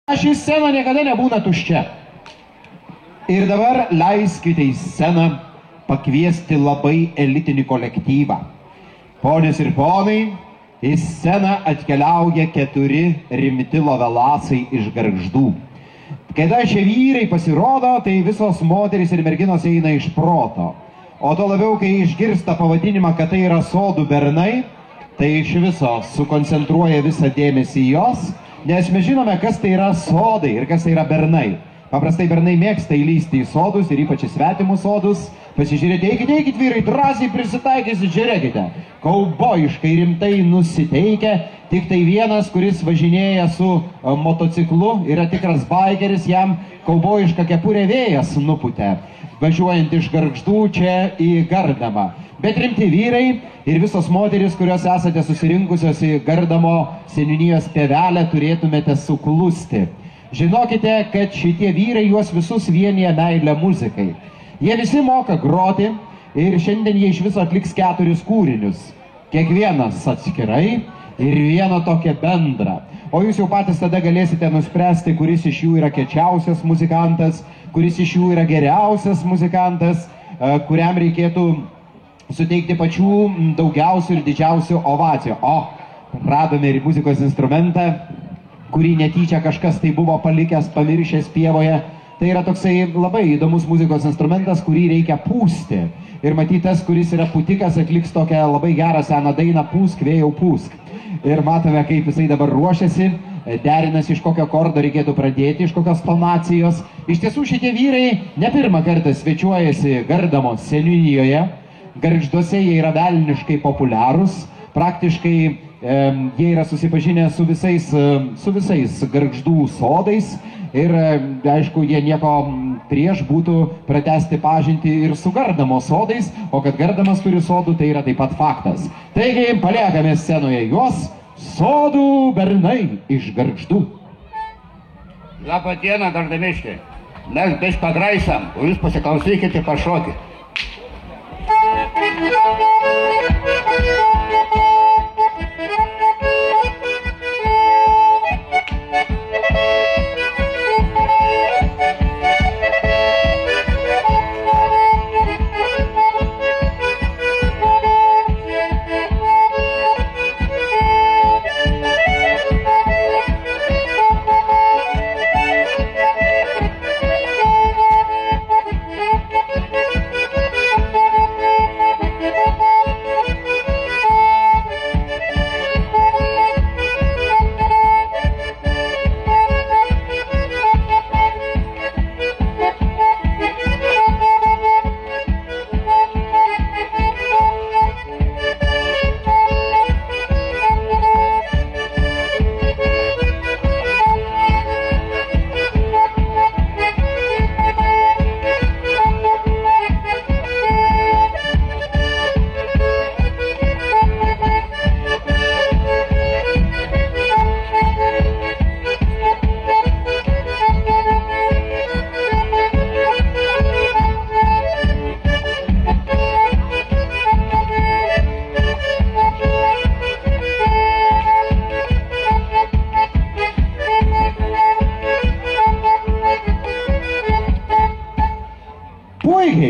Ši scena niekada nebūna tuščia. Ir dabar leiskite į sceną pakviesti labai elitinį kolektyvą. Ponios ir ponai, į sceną atkeliauja 4 rimti lovelasai iš Gargždų. Kada šie vyrai pasirodo, tai visos moterys ir merginos eina iš proto. O to labiau, kai išgirsta pavadinimą, kad tai yra sodų bernai, tai iš viso sukoncentruoja visą dėmesį į jos, nes mes žinome, kas tai yra sodai ir kas tai yra bernai. Paprastai bernai mėgsta įlysti į sodus ir ypač į svetimus sodus. Pasižiūrėti, eikit vyrai, drąsiai prisitaikysit, žiūrėkite. Kaubojiškai rimtai nusiteikę, tik tai vienas, kuris važinėja su motociklu, yra tikras baikeris, jam kaubojišką kepurę vėjas nuputė, važiuojant iš Gargždų čia į Gardamą. Bet rimti vyrai ir visos moteris, kurios esate susirinkusios į Gardamo seniūnijos pievelę, turėtumėte suklusti. Žinokite, kad šitie vyrai juos visus vienija meilę muzikai. Jie visi moka groti ir šiandien jie iš viso atliks 4 kūrinius. Kiekvienas atskirai ir vieną tokią bendrą. O jūs jau patys tada galėsite nuspręsti, kuris iš jų yra kiečiausias muzikantas, kuris iš jų yra geriausias muzikantas, kuriam reikėtų suteikti pačių daugiausių ir didžiausių ovacijų. O, radome ir muzikos instrumentą, kurį netyčia kažkas tai buvo palikęs, pamiršęs pievoje. Tai yra toksai labai įdomus muzikos instrumentas, kurį reikia pūsti. Ir matyt, tas, kuris yra pūtikas, atliks tokią labai gerą seną dainą Pūsk, vėjau pūsk. Ir matome, kaip jisai dabar ruošiasi, derinasi, iš kokio akordo reikėtų pradėti, iš kokios tonacijos. Iš tiesų šitie vyrai ne pirmą kartą svečiuojasi Gardamo seniūnijoje. Gargžduose jie yra velniškai populiarūs. Praktiškai jie yra susipažinę su visais Gargždų sodais. Ir, aišku, jie nieko prieš būtų pratęsti pažintį ir su Gardamo sodais, o kad Gardamas turi sodų, tai yra taip pat faktas. Taigi, paliekame scenoje juos, sodų bernai iš Gargždų. Labą dieną, Gardamiškiai. Mes biškį pagraisam, o jūs pasiklausykite pašokį.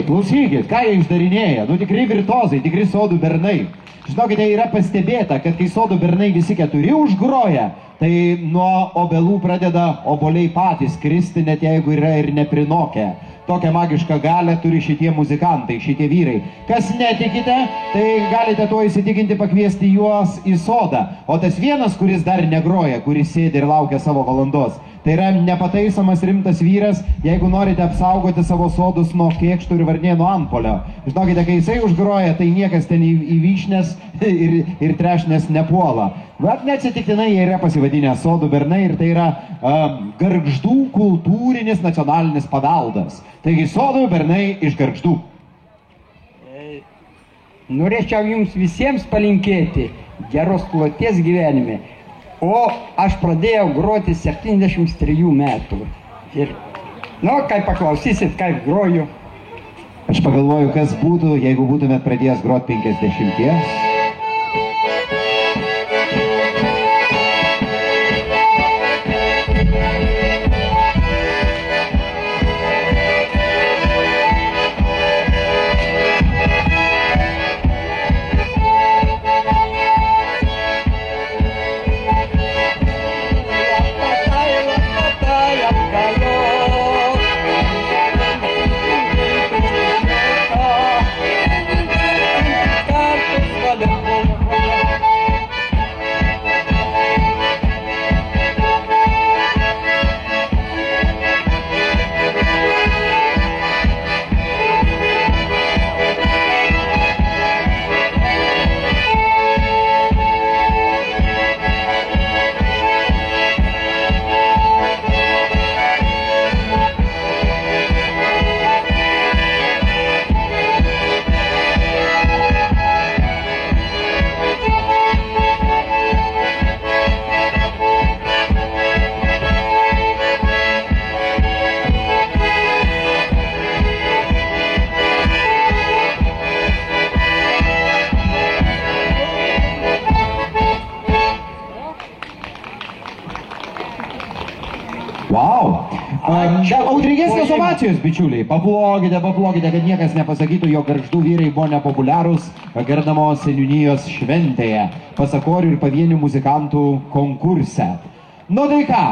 Klausykit, ką jie išdarinėja? Nu tikrai virtuozai, tikrai sodų bernai. Žinokite, yra pastebėta, kad kai sodų bernai visi 4 užgroja, tai nuo obelų pradeda oboliai patys kristi, net jeigu yra ir neprinokę. Tokią magišką galę turi šitie muzikantai, šitie vyrai. Kas netikite, tai galite tuo įsitikinti pakviesti juos į sodą. O tas vienas, kuris dar negroja, kuris sėdi ir laukia savo valandos, tai yra nepataisomas rimtas vyras, jeigu norite apsaugoti savo sodus nuo kėkštų ir varnėnų antpuolio. Žinokite, kai jisai užgroja, tai niekas ten į vyšnės ir trešnės nepuola. Bet neatsitiktinai jie yra pasivadinę sodų bernai ir tai yra Gargždų kultūrinis nacionalinis paveldas. Taigi sodų bernai iš Gargždų. Norėčiau jums visiems palinkėti geros kloties gyvenime. O aš pradėjau groti 73 metų. Ir, kai paklausysit, kaip groju. Aš pagalvoju, kas būtų, jeigu būtumėt pradėjęs groti 50. Wow. Audringesnės ovacijos, bičiuliai. Paplokite, kad niekas nepasakytų, jog Gargždų vyrai buvo nepopuliarūs Gardamo seniūnijos šventėje, pasakorių ir pavienių muzikantų konkurse. Nu tai ką,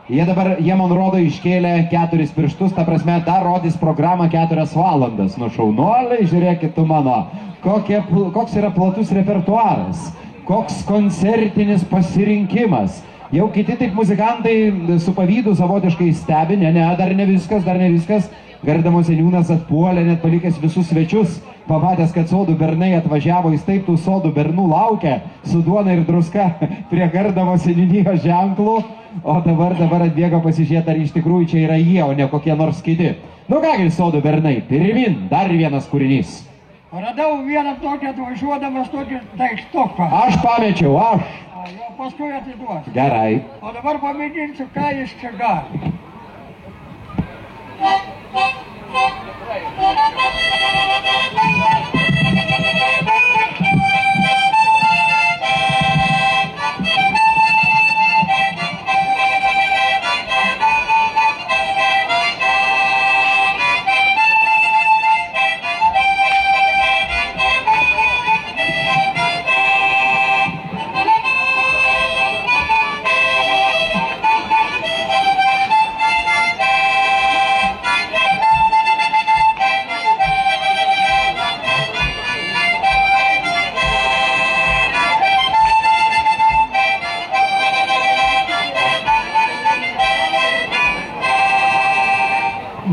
jie man rodo iškėlė 4 pirštus, ta prasme, dar rodys programą 4 valandas. Nu šaunuoliai, žiūrėkit tu mano, koks yra platus repertuaras, koks koncertinis pasirinkimas. Jau kiti taip muzikantai su pavydu savotiškai stebi, ne, dar ne viskas. Gardamo seniūnas atpuolė, net palikęs visus svečius, pamatęs, kad sodų bernai atvažiavo, jis taip tų sodų bernų laukia, su duona ir druska prie Gardamo seniūnijos ženklų, o dabar atbėgo pasižiūrėti, ar iš tikrųjų čia yra jie, o ne kokie nors kiti. Nu kągi, sodų bernai, pirmin, dar vienas kūrinys. Radau vieną tokį atvažiuodamas tokį daikstuką. Aš pamečiau, Jo paskui atiduos. Gerai. O dabar pamėginsiu, ką jis čia gali.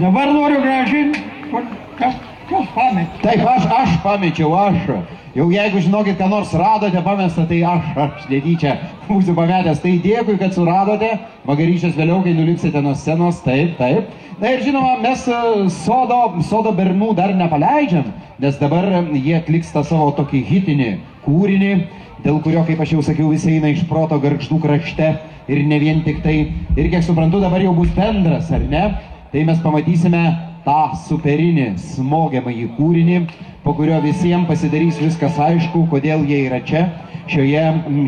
Dabar noriu grąžinti, kas pametė. Taip, aš pamečiau. Jau jeigu žinokit, ką nors radote pamestą, tai aš netyčia būsiu pametęs. Tai dėkui, kad suradote. Vakaryčias vėliau, kai nulipsite nuo scenos, taip. Na ir žinoma, mes sodo bernų dar nepaleidžiam, nes dabar jie atliks tą savo tokį hitinį kūrinį, dėl kurio, kaip aš jau sakiau, visi eina iš proto Gargždų krašte ir ne vien tik tai. Ir kiek suprantu, dabar jau bus bendras, ar ne? Tai mes pamatysime tą superinį smogiamąjį kūrinį, po kurio visiems pasidarys viskas aišku, kodėl jie yra čia, šioje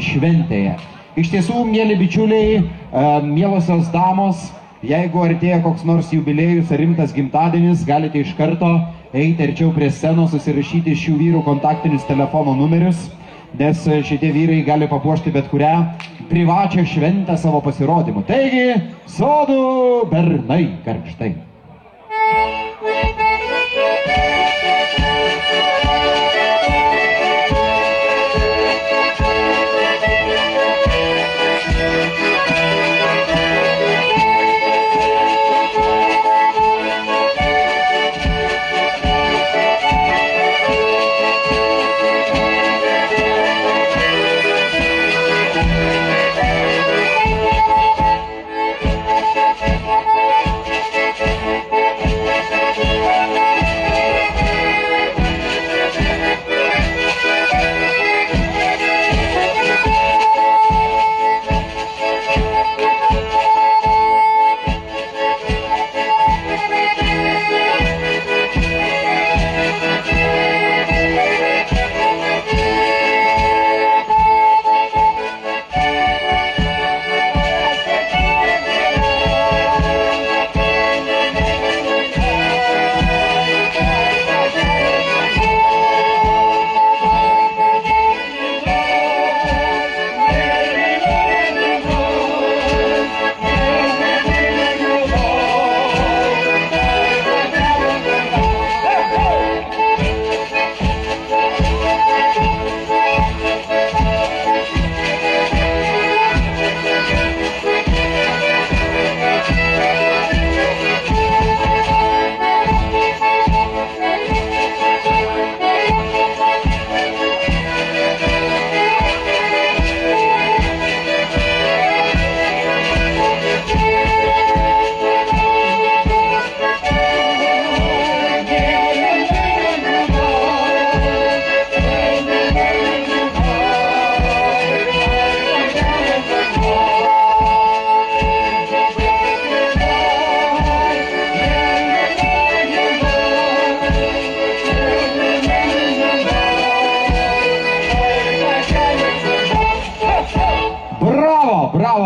šventėje. Iš tiesų, mėly bičiuliai, mielosios damos, jeigu artėja koks nors jubiliejus ar rimtas gimtadienis, galite iš karto eiti arčiau prie scenos, susirašyti šių vyrų kontaktinius telefono numerius, nes šitie vyrai gali papuošti bet kurią privačią šventę savo pasirodymu. Taigi, sodų bernai Gargždai.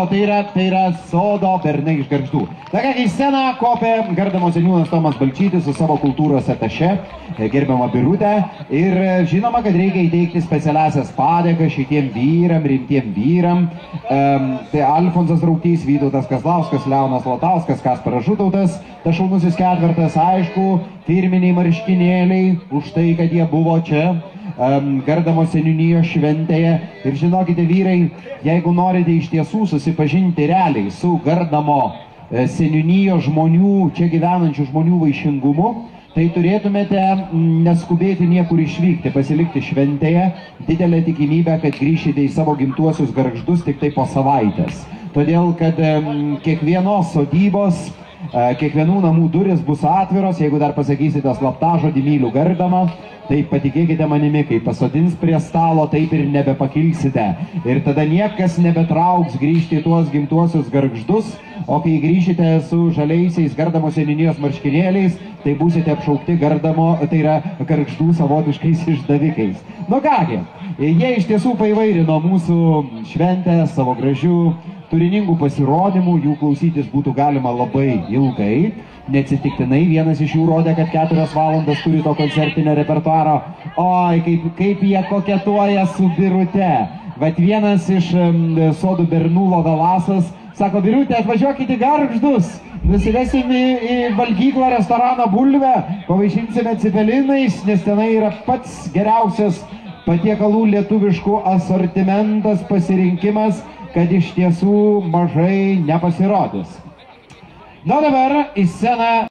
tai yra sodo bernai iš Gargždų. Na ką, į sceną kopė Gardamo seniūnas Tomas Balčytis su savo kultūros ataše, gerbiama Birutė. Ir žinoma, kad reikia įteikti specialiasias padėkas šitiem vyram, rimtiem vyram. Tai Alfonsas Rautys, Vytautas Kazlauskas, Leonas Latauskas, Kasparas Žutautas, tas šaunusis ketvertas, aišku, firminiai marškinėliai už tai, kad jie buvo čia Gardamo seniūnijos šventėje. Ir žinokite, vyrai, jeigu norite iš tiesų susipažinti realiai su Gardamo seniūnijos žmonių, čia gyvenančių žmonių vaišingumu, tai turėtumėte neskubėti niekur išvykti, pasilikti šventėje. Didelė tikimybė, kad grįšite į savo gimtuosius Gargždus tik tai po savaitės. Todėl, kad kiekvienos sodybos, kiekvienų namų duris bus atviros. Jeigu dar pasakysite slaptažodį myliu Gardamą, tai patikėkite manimi, kai pasodins prie stalo, taip ir nebepakilsite. Ir tada niekas nebetrauks grįžti į tuos gimtuosius Gargždus, o kai grįžite su žaliaisiais Gardamo seniūnijos marškinėliais, tai būsite apšaukti Gardamo, tai yra Gargždų savotiškais išdavikais. Nu kągi, jie iš tiesų paįvairino mūsų šventę savo gražių turiningų pasirodymų, jų klausytis būtų galima labai ilgai. Neatsitiktinai vienas iš jų rodė, kad 4 valandas turi to koncertinio repertuaro. Oi, kaip jie koketuoja su Birute. Vat vienas iš sodų bernų Lovelasas sako: Birute, atvažiuokite į Gargždus, nusivesim į valgyklą, restoraną Bulvę, pavaišinsime cepelinais, nes tenai yra pats geriausias patiekalų lietuviškų asortimentas, pasirinkimas, kad iš tiesų mažai nepasirodys. Na dabar į sceną